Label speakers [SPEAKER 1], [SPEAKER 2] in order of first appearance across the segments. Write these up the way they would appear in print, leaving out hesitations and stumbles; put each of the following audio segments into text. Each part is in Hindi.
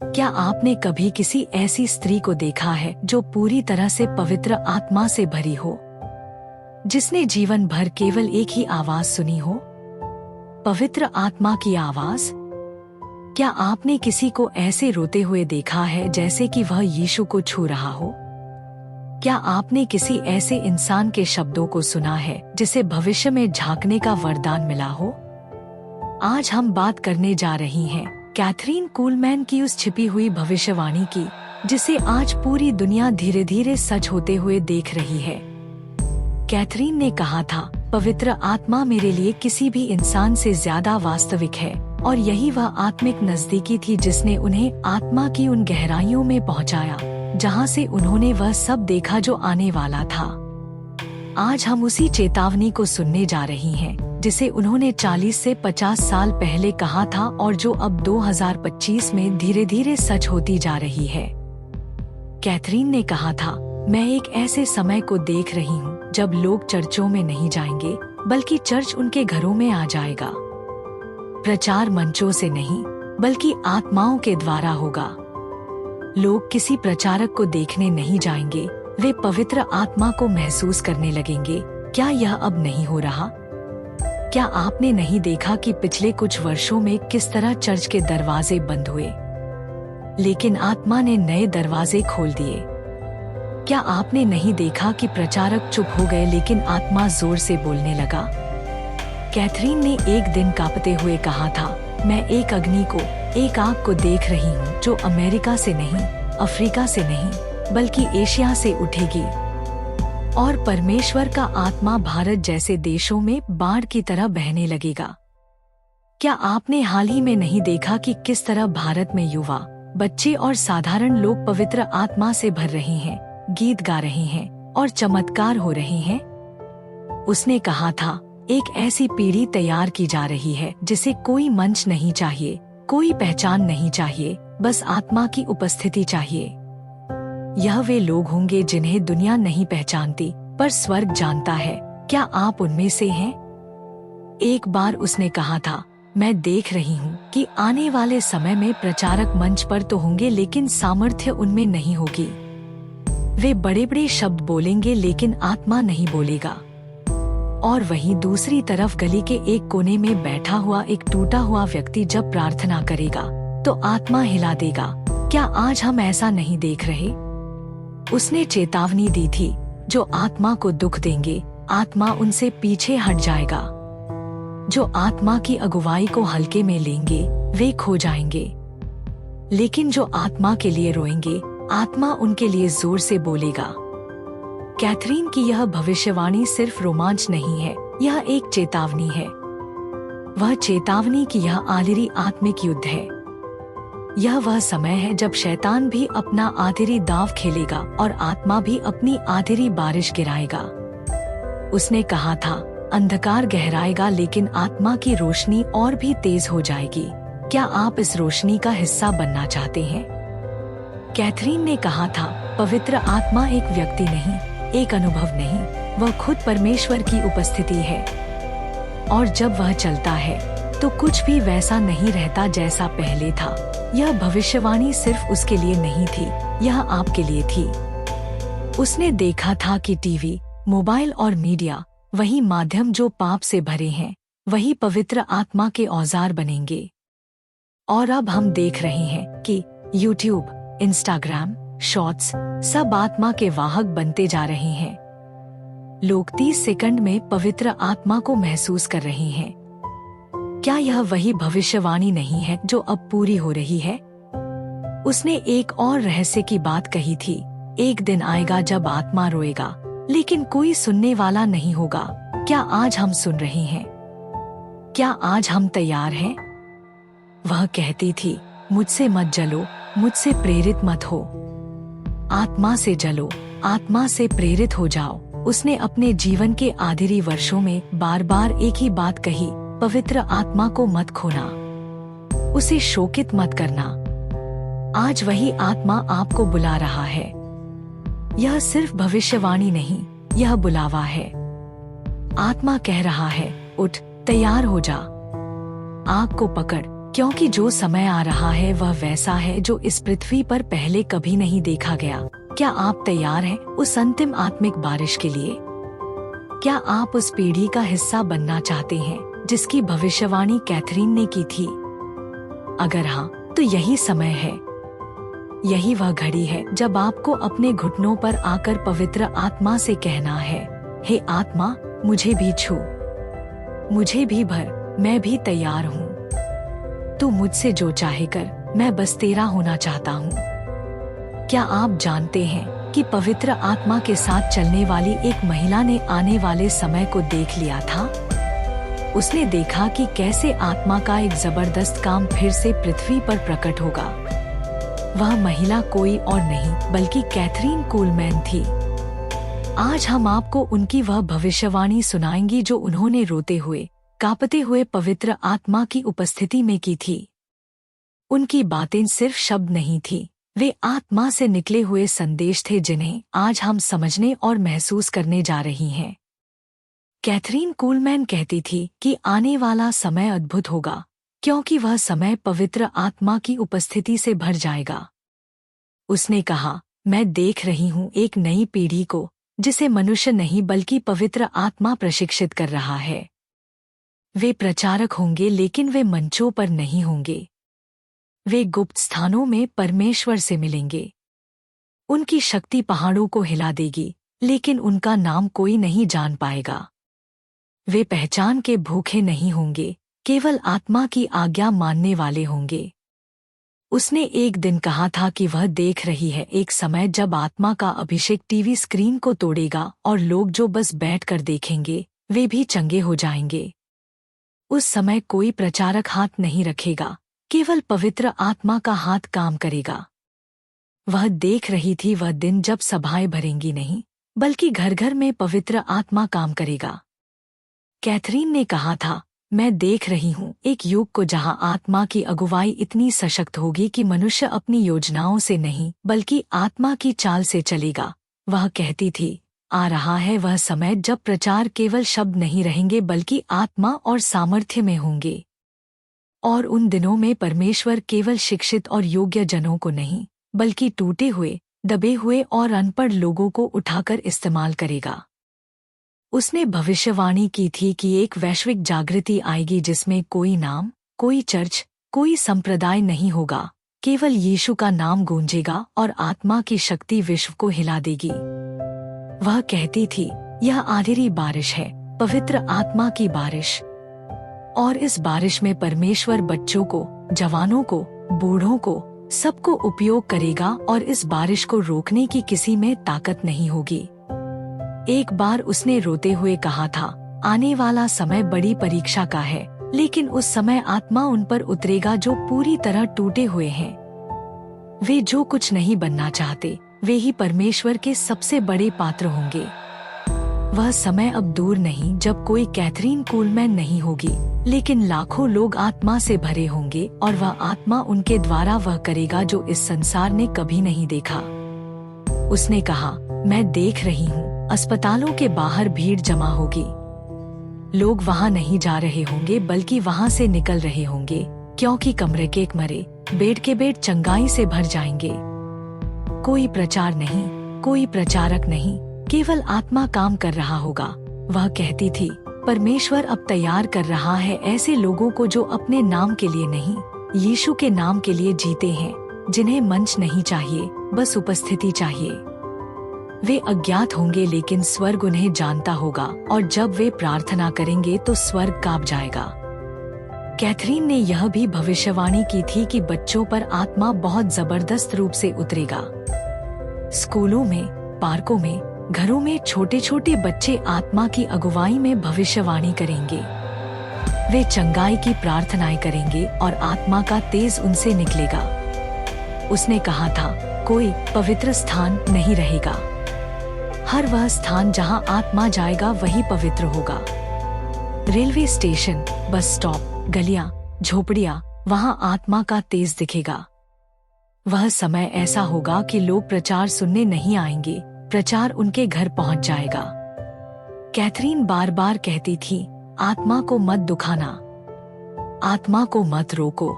[SPEAKER 1] क्या आपने कभी किसी ऐसी स्त्री को देखा है जो पूरी तरह से पवित्र आत्मा से भरी हो, जिसने जीवन भर केवल एक ही आवाज सुनी हो, पवित्र आत्मा की आवाज? क्या आपने किसी को ऐसे रोते हुए देखा है जैसे कि वह यीशु को छू रहा हो? क्या आपने किसी ऐसे इंसान के शब्दों को सुना है जिसे भविष्य में झांकने का वरदान मिला हो? आज हम बात करने जा रही हैं कैथरीन कुलमैन की उस छिपी हुई भविष्यवाणी की, जिसे आज पूरी दुनिया धीरे धीरे सच होते हुए देख रही है। कैथरीन ने कहा था, पवित्र आत्मा मेरे लिए किसी भी इंसान से ज्यादा वास्तविक है, और यही वह आत्मिक नजदीकी थी जिसने उन्हें आत्मा की उन गहराइयों में पहुंचाया, जहां से उन्होंने वह सब देखा जो आने वाला था। आज हम उसी चेतावनी को सुनने जा रही हैं, जिसे उन्होंने 40 से 50 साल पहले कहा था और जो अब 2025 में धीरे धीरे सच होती जा रही है। कैथरीन ने कहा था, मैं एक ऐसे समय को देख रही हूँ जब लोग चर्चों में नहीं जाएंगे, बल्कि चर्च उनके घरों में आ जाएगा। प्रचार मंचों से नहीं, बल्कि आत्माओं के द्वारा होगा। लोग किसी प्रचारक को देखने नहीं जाएंगे, वे पवित्र आत्मा को महसूस करने लगेंगे। क्या यह अब नहीं हो रहा? क्या आपने नहीं देखा कि पिछले कुछ वर्षों में किस तरह चर्च के दरवाजे बंद हुए, लेकिन आत्मा ने नए दरवाजे खोल दिए? क्या आपने नहीं देखा कि प्रचारक चुप हो गए लेकिन आत्मा जोर से बोलने लगा? कैथरीन ने एक दिन कांपते हुए कहा था, मैं एक अग्नि को, एक आग को देख रही हूँ जो अमेरिका से नहीं, अफ्रीका से नहीं, बल्कि एशिया से उठेगी, और परमेश्वर का आत्मा भारत जैसे देशों में बाढ़ की तरह बहने लगेगा। क्या आपने हाल ही में नहीं देखा कि किस तरह भारत में युवा, बच्चे और साधारण लोग पवित्र आत्मा से भर रहे हैं, गीत गा रहे हैं और चमत्कार हो रहे हैं? उसने कहा था, एक ऐसी पीढ़ी तैयार की जा रही है जिसे कोई मंच नहीं चाहिए, कोई पहचान नहीं चाहिए, बस आत्मा की उपस्थिति चाहिए। यह वे लोग होंगे जिन्हें दुनिया नहीं पहचानती, पर स्वर्ग जानता है। क्या आप उनमें से हैं? एक बार उसने कहा था, मैं देख रही हूँ कि आने वाले समय में प्रचारक मंच पर तो होंगे लेकिन सामर्थ्य उनमें नहीं होगी। वे बड़े बड़े शब्द बोलेंगे लेकिन आत्मा नहीं बोलेगा। और वहीं दूसरी तरफ गली के एक कोने में बैठा हुआ एक टूटा हुआ व्यक्ति जब प्रार्थना करेगा तो आत्मा हिला देगा। क्या आज हम ऐसा नहीं देख रहे? उसने चेतावनी दी थी, जो आत्मा को दुख देंगे, आत्मा उनसे पीछे हट जाएगा। जो आत्मा की अगुवाई को हल्के में लेंगे, वे खो जाएंगे। लेकिन जो आत्मा के लिए रोएंगे, आत्मा उनके लिए जोर से बोलेगा। कैथरीन की यह भविष्यवाणी सिर्फ रोमांच नहीं है, यह एक चेतावनी है। वह चेतावनी की यह आखिरी आत्मिक युद्ध है। यह वह समय है जब शैतान भी अपना आखिरी दांव खेलेगा और आत्मा भी अपनी आखिरी बारिश गिराएगा। उसने कहा था, अंधकार गहराएगा लेकिन आत्मा की रोशनी और भी तेज हो जाएगी। क्या आप इस रोशनी का हिस्सा बनना चाहते हैं? कैथरीन ने कहा था, पवित्र आत्मा एक व्यक्ति नहीं, एक अनुभव नहीं, वह खुद परमेश्वर की उपस्थिति है। और जब वह चलता है तो कुछ भी वैसा नहीं रहता जैसा पहले था। यह भविष्यवाणी सिर्फ उसके लिए नहीं थी, यह आपके लिए थी। उसने देखा था कि टीवी, मोबाइल और मीडिया, वही माध्यम जो पाप से भरे हैं, वही पवित्र आत्मा के औजार बनेंगे। और अब हम देख रहे हैं कि यूट्यूब, इंस्टाग्राम, शॉर्ट्स सब आत्मा के वाहक बनते जा रहे हैं। लोग 30 सेकंड में पवित्र आत्मा को महसूस कर रहे हैं। क्या यह वही भविष्यवाणी नहीं है जो अब पूरी हो रही है? उसने एक और रहस्य की बात कही थी, एक दिन आएगा जब आत्मा रोएगा, लेकिन कोई सुनने वाला नहीं होगा। क्या आज हम सुन रहे हैं? क्या आज हम तैयार हैं? वह कहती थी, मुझसे मत जलो, मुझसे प्रेरित मत हो। आत्मा से जलो, आत्मा से प्रेरित हो जाओ। उसने अपने जीवन के आखिरी वर्षों में बार बार एक ही बात कही, पवित्र आत्मा को मत खोना, उसे शोकित मत करना। आज वही आत्मा आपको बुला रहा है। यह सिर्फ भविष्यवाणी नहीं, यह बुलावा है। आत्मा कह रहा है, उठ, तैयार हो जा। आग को पकड़, क्योंकि जो समय आ रहा है वह वैसा है जो इस पृथ्वी पर पहले कभी नहीं देखा गया। क्या आप तैयार हैं उस अंतिम आत्मिक बारिश के लिए? क्या आप उस पीढ़ी का हिस्सा बनना चाहते हैं जिसकी भविष्यवाणी कैथरीन ने की थी? अगर हाँ, तो यही समय है, यही वह घड़ी है जब आपको अपने घुटनों पर आकर पवित्र आत्मा से कहना है, हे आत्मा, मुझे भी छू, मुझे भी भर, मैं भी तैयार हूँ। तू मुझसे जो चाहे कर, मैं बस तेरा होना चाहता हूँ। क्या आप जानते हैं कि पवित्र आत्मा के साथ चलने वाली एक महिला ने आने वाले समय को देख लिया था? उसने देखा कि कैसे आत्मा का एक जबरदस्त काम फिर से पृथ्वी पर प्रकट होगा। वह महिला कोई और नहीं बल्कि कैथरीन कूलमैन थी। आज हम आपको उनकी वह भविष्यवाणी सुनाएंगी जो उन्होंने रोते हुए, कांपते हुए पवित्र आत्मा की उपस्थिति में की थी। उनकी बातें सिर्फ शब्द नहीं थी, वे आत्मा से निकले हुए संदेश थे जिन्हें आज हम समझने और महसूस करने जा रही हैं। कैथरीन कूलमैन कहती थी कि आने वाला समय अद्भुत होगा, क्योंकि वह समय पवित्र आत्मा की उपस्थिति से भर जाएगा। उसने कहा, मैं देख रही हूँ एक नई पीढ़ी को जिसे मनुष्य नहीं बल्कि पवित्र आत्मा प्रशिक्षित कर रहा है। वे प्रचारक होंगे लेकिन वे मंचों पर नहीं होंगे। वे गुप्त स्थानों में परमेश्वर से मिलेंगे। उनकी शक्ति पहाड़ों को हिला देगी, लेकिन उनका नाम कोई नहीं जान पाएगा। वे पहचान के भूखे नहीं होंगे, केवल आत्मा की आज्ञा मानने वाले होंगे। उसने एक दिन कहा था कि वह देख रही है एक समय जब आत्मा का अभिषेक टीवी स्क्रीन को तोड़ेगा और लोग जो बस बैठकर देखेंगे वे भी चंगे हो जाएंगे। उस समय कोई प्रचारक हाथ नहीं रखेगा, केवल पवित्र आत्मा का हाथ काम करेगा। वह देख रही थी वह दिन जब सभाएं भरेंगी नहीं, बल्कि घर घर में पवित्र आत्मा काम करेगा। कैथरीन ने कहा था, मैं देख रही हूँ एक युग को जहाँ आत्मा की अगुवाई इतनी सशक्त होगी कि मनुष्य अपनी योजनाओं से नहीं बल्कि आत्मा की चाल से चलेगा। वह कहती थी, आ रहा है वह समय जब प्रचार केवल शब्द नहीं रहेंगे बल्कि आत्मा और सामर्थ्य में होंगे। और उन दिनों में परमेश्वर केवल शिक्षित और योग्य जनों को नहीं बल्कि टूटे हुए, दबे हुए और अनपढ़ लोगों को उठाकर इस्तेमाल करेगा। उसने भविष्यवाणी की थी कि एक वैश्विक जागृति आएगी जिसमें कोई नाम, कोई चर्च, कोई संप्रदाय नहीं होगा, केवल यीशु का नाम गूंजेगा और आत्मा की शक्ति विश्व को हिला देगी। वह कहती थी, यह आखिरी बारिश है, पवित्र आत्मा की बारिश। और इस बारिश में परमेश्वर बच्चों को, जवानों को, बूढ़ों को, सबको उपयोग करेगा और इस बारिश को रोकने की किसी में ताकत नहीं होगी। एक बार उसने रोते हुए कहा था, आने वाला समय बड़ी परीक्षा का है, लेकिन उस समय आत्मा उन पर उतरेगा जो पूरी तरह टूटे हुए हैं। वे जो कुछ नहीं बनना चाहते, वे ही परमेश्वर के सबसे बड़े पात्र होंगे। वह समय अब दूर नहीं जब कोई कैथरीन कूलमैन नहीं होगी, लेकिन लाखों लोग आत्मा से भरे होंगे और वह आत्मा उनके द्वारा वह करेगा जो इस संसार ने कभी नहीं देखा। उसने कहा, मैं देख रही हूँ अस्पतालों के बाहर भीड़ जमा होगी। लोग वहाँ नहीं जा रहे होंगे बल्कि वहाँ से निकल रहे होंगे, क्योंकि कमरे के एक मरे बेड के बेड चंगाई से भर जाएंगे। कोई प्रचार नहीं, कोई प्रचारक नहीं, केवल आत्मा काम कर रहा होगा। वह कहती थी, परमेश्वर अब तैयार कर रहा है ऐसे लोगों को जो अपने नाम के लिए नहीं, यीशु के नाम के लिए जीते हैं, जिन्हें मंच नहीं चाहिए, बस उपस्थिति चाहिए। वे अज्ञात होंगे लेकिन स्वर्ग उन्हें जानता होगा और जब वे प्रार्थना करेंगे तो स्वर्ग कांप जाएगा। कैथरीन ने यह भी भविष्यवाणी की थी कि बच्चों पर आत्मा बहुत जबरदस्त रूप से उतरेगा। स्कूलों में, पार्कों में, घरों में छोटे छोटे बच्चे आत्मा की अगुवाई में भविष्यवाणी करेंगे। वे चंगाई की प्रार्थनाएं करेंगे और आत्मा का तेज उनसे निकलेगा। उसने कहा था, कोई पवित्र स्थान नहीं रहेगा। हर वह स्थान जहां आत्मा जाएगा वही पवित्र होगा। रेलवे स्टेशन, बस स्टॉप, गलियां, झोपड़ियां, वहां आत्मा का तेज दिखेगा। वह समय ऐसा होगा कि लोग प्रचार सुनने नहीं आएंगे, प्रचार उनके घर पहुंच जाएगा। कैथरीन बार बार कहती थी, आत्मा को मत दुखाना, आत्मा को मत रोको,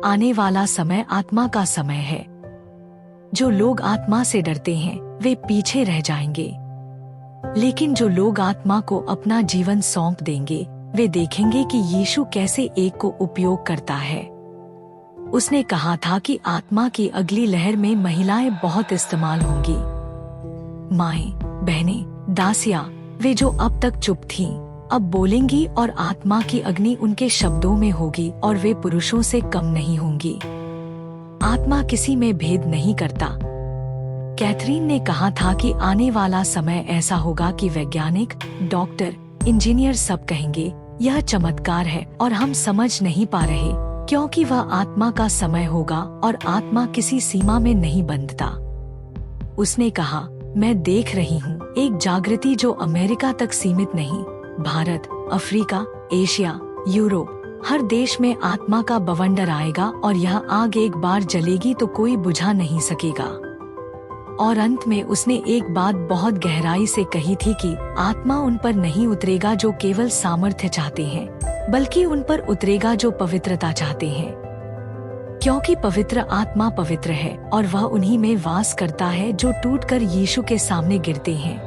[SPEAKER 1] आने वाला समय आत्मा का समय है। जो लोग आत्मा से डरते हैं वे पीछे रह जाएंगे, लेकिन जो लोग आत्मा को अपना जीवन सौंप देंगे वे देखेंगे कि यीशु कैसे एक को उपयोग करता है। उसने कहा था कि आत्मा की अगली लहर में महिलाएं बहुत इस्तेमाल होंगी। माएं, बहनें, दासियां, वे जो अब तक चुप थीं, अब बोलेंगी और आत्मा की अग्नि उनके शब्दों में होगी और वे पुरुषों से कम नहीं होंगी। आत्मा किसी में भेद नहीं करता। कैथरीन ने कहा था कि आने वाला समय ऐसा होगा कि वैज्ञानिक, डॉक्टर, इंजीनियर सब कहेंगे यह चमत्कार है और हम समझ नहीं पा रहे, क्योंकि वह आत्मा का समय होगा और आत्मा किसी सीमा में नहीं बंधता। उसने कहा, मैं देख रही हूँ एक जागृति जो अमेरिका तक सीमित नहीं, भारत, अफ्रीका, एशिया, यूरोप, हर देश में आत्मा का बवंडर आएगा और यह आग एक बार जलेगी तो कोई बुझा नहीं सकेगा। और अंत में उसने एक बात बहुत गहराई से कही थी कि आत्मा उन पर नहीं उतरेगा जो केवल सामर्थ्य चाहते हैं, बल्कि उन पर उतरेगा जो पवित्रता चाहते हैं, क्योंकि पवित्र आत्मा पवित्र है और वह उन्हीं में वास करता है जो टूटकर यीशु के सामने गिरते हैं।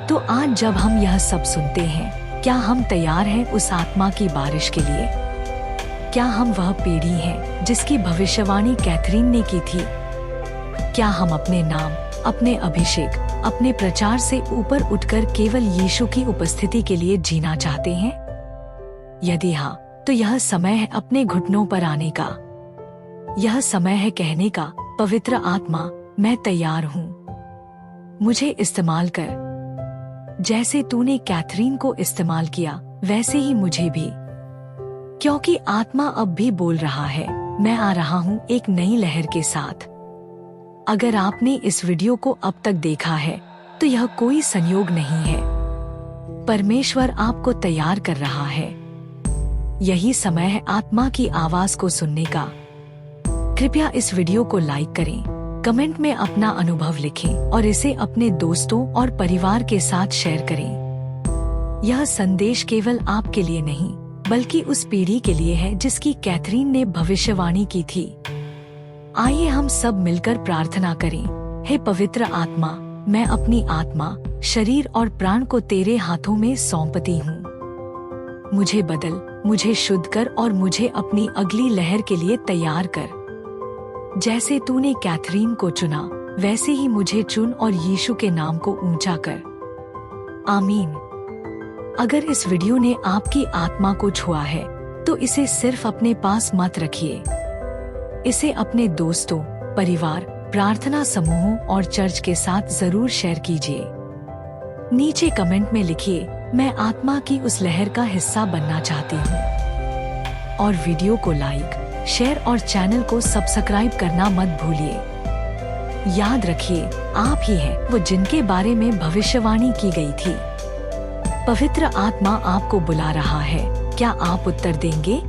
[SPEAKER 1] तो आज जब हम यह सब सुनते हैं, क्या हम तैयार हैं उस आत्मा की बारिश के लिए? क्या हम वह पीढ़ी हैं जिसकी भविष्यवाणी कैथरीन ने की थी? क्या हम अपने नाम, अपने अभिषेक, अपने प्रचार से ऊपर उठकर केवल यीशु की उपस्थिति के लिए जीना चाहते हैं? यदि हाँ, तो यह समय है अपने घुटनों पर आने का। यह समय है कहने का, पवित्र आत्मा, मैं तैयार हूँ, मुझे इस्तेमाल कर। जैसे तूने कैथरीन को इस्तेमाल किया, वैसे ही मुझे भी, क्योंकि आत्मा अब भी बोल रहा है, मैं आ रहा हूँ एक नई लहर के साथ। अगर आपने इस वीडियो को अब तक देखा है तो यह कोई संयोग नहीं है। परमेश्वर आपको तैयार कर रहा है। यही समय है आत्मा की आवाज को सुनने का। कृपया इस वीडियो को लाइक करें, कमेंट में अपना अनुभव लिखें और इसे अपने दोस्तों और परिवार के साथ शेयर करें। यह संदेश केवल आपके लिए नहीं, बल्कि उस पीढ़ी के लिए है जिसकी कैथरीन ने भविष्यवाणी की थी। आइए हम सब मिलकर प्रार्थना करें। हे पवित्र आत्मा, मैं अपनी आत्मा, शरीर और प्राण को तेरे हाथों में सौंपती हूँ। मुझे बदल, मुझे शुद्ध कर और मुझे अपनी अगली लहर के लिए तैयार कर। जैसे तूने कैथरीन को चुना, वैसे ही मुझे चुन और यीशु के नाम को ऊंचा कर। आमीन। अगर इस वीडियो ने आपकी आत्मा को छुआ है, तो इसे सिर्फ अपने पास मत रखिए। इसे अपने दोस्तों, परिवार, प्रार्थना समूहों और चर्च के साथ जरूर शेयर कीजिए। नीचे कमेंट में लिखिए, मैं आत्मा की उस लहर का हिस्सा बनना चाहती हूँ। और वीडियो को लाइक, शेयर और चैनल को सब्सक्राइब करना मत भूलिए। याद रखिए, आप ही हैं वो जिनके बारे में भविष्यवाणी की गई थी। पवित्र आत्मा आपको बुला रहा है, क्या आप उत्तर देंगे?